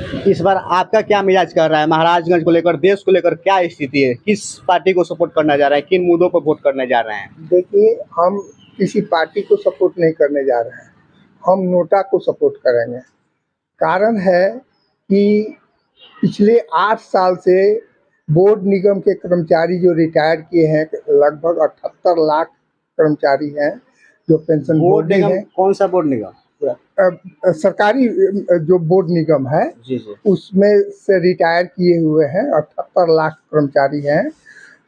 इस बार आपका क्या मिजाज कर रहा है? महाराजगंज को लेकर, देश को लेकर क्या स्थिति है? किस पार्टी को सपोर्ट करना जा रहा है? किन मुद्दों पर वोट करने जा रहे हैं? देखिए, हम किसी पार्टी को सपोर्ट नहीं करने जा रहे हैं, हम नोटा को सपोर्ट करेंगे। कारण है कि पिछले 8 साल से बोर्ड निगम के कर्मचारी जो रिटायर किए हैं, लगभग 78 लाख कर्मचारी हैं जो पेंशन बोर्ड भोगी निगम हैं। कौन सा बोर्ड निगम? सरकारी जो बोर्ड निगम है जी जी। उसमें से रिटायर किए हुए हैं 78 लाख कर्मचारी हैं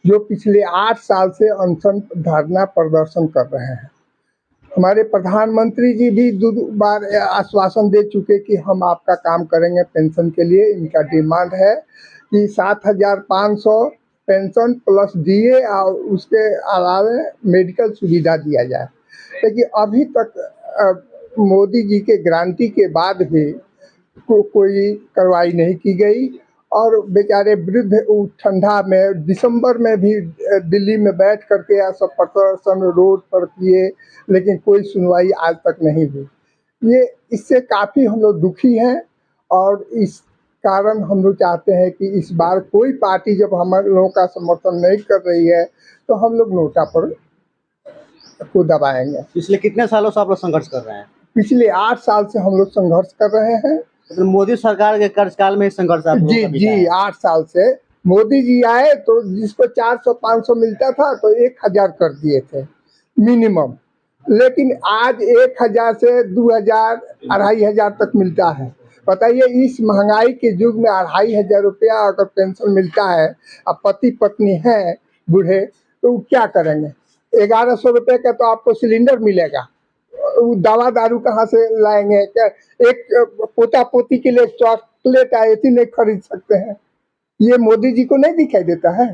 जो पिछले 8 साल से अनशन धरना प्रदर्शन कर रहे हैं। हमारे प्रधानमंत्री जी भी 2 बार आश्वासन दे चुके कि हम आपका काम करेंगे पेंशन के लिए। इनका डिमांड है कि 7,500 पेंशन प्लस डीए और उसके अलावे मेडिकल सुविधा दिया जाए। लेकिन अभी तक मोदी जी के गारंटी के बाद भी कोई कार्रवाई नहीं की गई और बेचारे वृद्ध ठंडा में दिसंबर में भी दिल्ली में बैठ करके सब प्रदर्शन रोड पर किए, लेकिन कोई सुनवाई आज तक नहीं हुई। ये इससे काफ़ी हम लोग दुखी हैं और इस कारण हम लोग चाहते हैं कि इस बार कोई पार्टी जब हम लोगों का समर्थन नहीं कर रही है तो हम लोग नोटा पर को दबाएंगे। पिछले कितने सालों से आप लोग संघर्ष कर रहे हैं? पिछले 8 साल से हम लोग संघर्ष कर रहे हैं। तो मोदी सरकार के कार्यकाल में संघर्ष आप लोगों का बीता है? 8 साल से मोदी जी आए तो जिसको 400-500 मिलता था तो 1,000 कर दिए थे मिनिमम, लेकिन आज 1,000 से 2,000 2,500 तक मिलता है। बताइए, इस महंगाई के युग में 2,500 रुपया अगर पेंशन मिलता है, अब पति पत्नी हैं बूढ़े तो क्या करेंगे? 1,100 रुपये का तो आपको सिलेंडर मिलेगा, दवा दारू कहाँ से लाएंगे? एक पोता पोती के लिए चॉकलेट ऐसी नहीं खरीद सकते हैं। ये मोदी जी को नहीं दिखाई देता है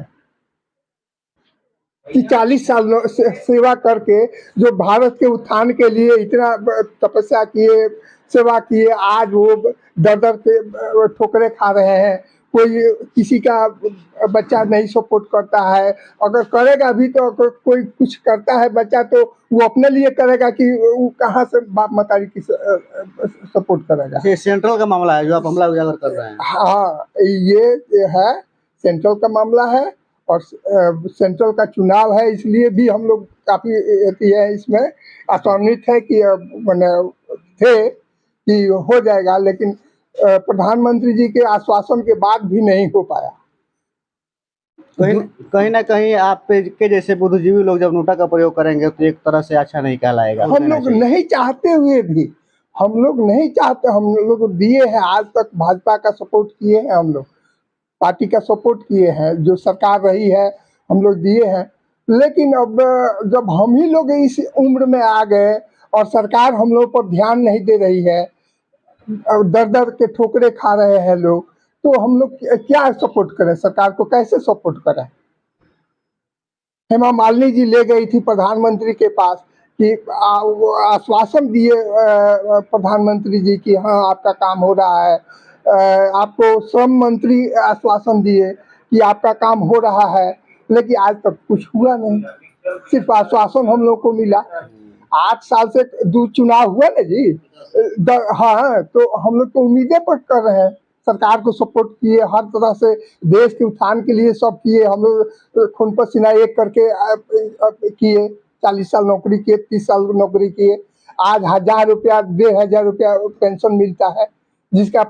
कि 40 साल सेवा करके जो भारत के उत्थान के लिए इतना तपस्या किए, सेवा किए, आज वो दर दर के ठोकरे खा रहे हैं। कोई किसी का बच्चा नहीं सपोर्ट करता है, अगर करेगा भी तो अगर कोई कुछ करता है बच्चा तो वो अपने लिए करेगा कि वो कहाँ से बाप मतारी की सपोर्ट करेगा। ये सेंट्रल का मामला है जो आप हमला उजागर कर रहे हैं? हाँ, ये है सेंट्रल का मामला है और सेंट्रल का चुनाव है, इसलिए भी हम लोग काफ़ी है इसमें आशान्वित है कि मैंने थे कि हो जाएगा, लेकिन प्रधानमंत्री जी के आश्वासन के बाद भी नहीं हो पाया। कहीं ना कहीं आप के जैसे बुद्धिजीवी लोग जब नोटा का प्रयोग करेंगे तो एक तरह से अच्छा नहीं कहलाएगा। हम लोग नहीं चाहते हुए भी, हम लोग नहीं चाहते, हम लोग दिए हैं आज तक, भाजपा का सपोर्ट किए हैं, हम लोग पार्टी का सपोर्ट किए हैं, जो सरकार रही है हम लोग दिए हैं। लेकिन अब जब हम ही लोग इस उम्र में आ गए और सरकार हम लोग पर ध्यान नहीं दे रही है, दर दर के ठोकरे खा रहे हैं लोग, तो हम लोग क्या सपोर्ट करें? सरकार को कैसे सपोर्ट करें? हेमा मालिनी जी ले गई थी प्रधानमंत्री के पास कि आश्वासन दिए प्रधानमंत्री जी कि हाँ आपका काम हो रहा है। आपको श्रम मंत्री आश्वासन दिए कि आपका काम हो रहा है, लेकिन आज तक कुछ हुआ नहीं, सिर्फ आश्वासन हम लोग को मिला। 8 साल से 2 चुनाव हुआ ना जी। हाँ, तो हम लोग तो उम्मीदें पर कर रहे हैं, सरकार को सपोर्ट किए, हर तरह से देश के उत्थान के लिए सब किए। हम लोग खून पसीना एक करके किए, 40 साल नौकरी किए, 30 साल नौकरी किए। आज 1,000 रुपया 1,500 रुपया पेंशन मिलता है, जिसका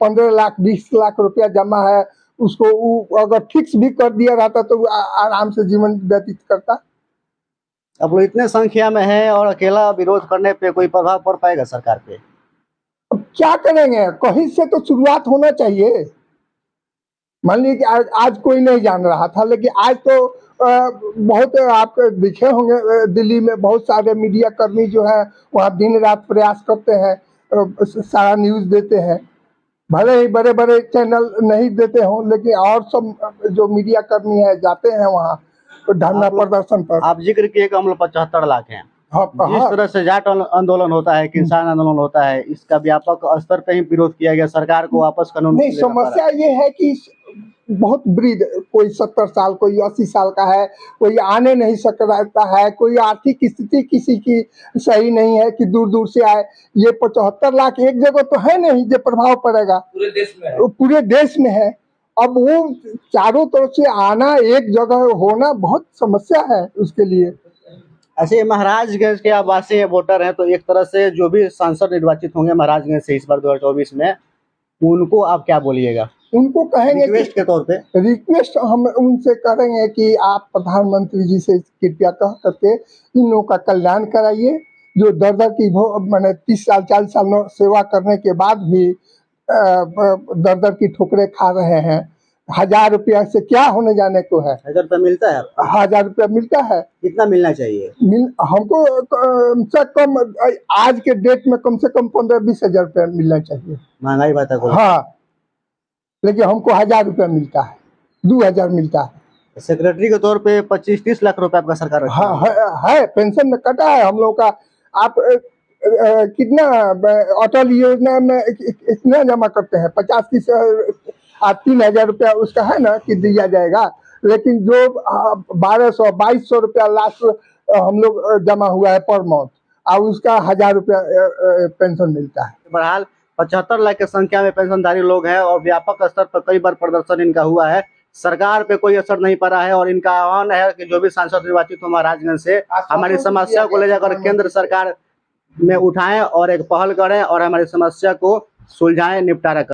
15 लाख 20 लाख रुपया जमा है, उसको अगर फिक्स भी कर दिया रहता तो आराम से जीवन व्यतीत करता। अब लोग इतने संख्या में है और अकेला विरोध करने पे कोई प्रभाव पड़ पाएगा सरकार पे? अब क्या करेंगे? कहीं से तो शुरुआत होना चाहिए। मान लीजिए कि आज कोई नहीं जान रहा था, लेकिन आज तो बहुत आप दिखे होंगे दिल्ली में बहुत सारे मीडिया कर्मी जो है वहाँ दिन रात प्रयास करते हैं, सारा न्यूज़ देते हैं। भले ही बड़े बड़े चैनल नहीं देते हों, लेकिन और सब जो मीडिया कर्मी है जाते हैं वहाँ धरना प्रदर्शन पर। आप जिक्र किए कि हम लोग 75 लाख हैं। जिस तरह से जाट आंदोलन होता है, किसान आंदोलन होता है, इसका व्यापक स्तर पे ही विरोध किया गया, सरकार को वापस कानून नहीं। समस्या ये है कि बहुत वृद्ध, कोई 70 साल, कोई 80 साल का है, कोई आने नहीं सकता है, कोई आर्थिक स्थिति किसी की सही नहीं है कि दूर दूर से आए। ये 75 लाख एक जगह तो है नहीं जो प्रभाव पड़ेगा, पूरे देश में है। वो पूरे देश में है। अब वो चारों तरफ से आना, एक जगह होना बहुत समस्या है उसके लिए। ऐसे महाराजगंज के आवासीय वोटर हैं, तो एक तरह से जो भी सांसद निर्वाचित होंगे महाराजगंज से इस बार 2024 में, उनको आप क्या बोलिएगा उनको कहेंगे रिक्वेस्ट के तौर पे? रिक्वेस्ट हम उनसे करेंगे कि आप प्रधानमंत्री जी से कृपया कह करके इन लोगों का कल्याण कराइए, जो दर दर की मैंने 30 साल 40 साल सेवा करने के बाद भी दर दर की ठोकरें खा रहे हैं। 1000 रुपया से क्या होने जाने को है। 1000 रुपया मिलता है आपको? 1000 रुपया मिलता है। कितना मिलना चाहिए? हमको कम से कम आज के डेट में कम से कम 15-20 हजार रुपया मिलना चाहिए। महंगाई बात है। हाँ, लेकिन हमको 1000 रुपया मिलता है, 2000 मिलता है। सेक्रेटरी के तौर पे 25-30 लाख रुपए आपका सरकार रखी हाँ, है पेंशन में कटा है हम लोग का। आप कितना अटल योजना में इतना जमा करते हैं? 50-30 3,000 रुपया उसका है ना कि दिया जाएगा, लेकिन जो 1200-2200 रुपया लास्ट हम लोग जमा हुआ है पर मंथ, और उसका 1000 रुपया पेंशन मिलता है। बहरहाल 75 लाख की संख्या में पेंशनधारी लोग हैं और व्यापक स्तर पर कई बार प्रदर्शन इनका हुआ है। सरकार पे कोई असर नहीं पड़ा है और इनका आह्वान है कि जो भी सांसद निर्वाचित हो महाराजगंज से, हमारी समस्या को ले जाकर केंद्र सरकार में उठाएं और एक पहल करें और हमारी समस्या को सुलझाएं, निपटारा करें।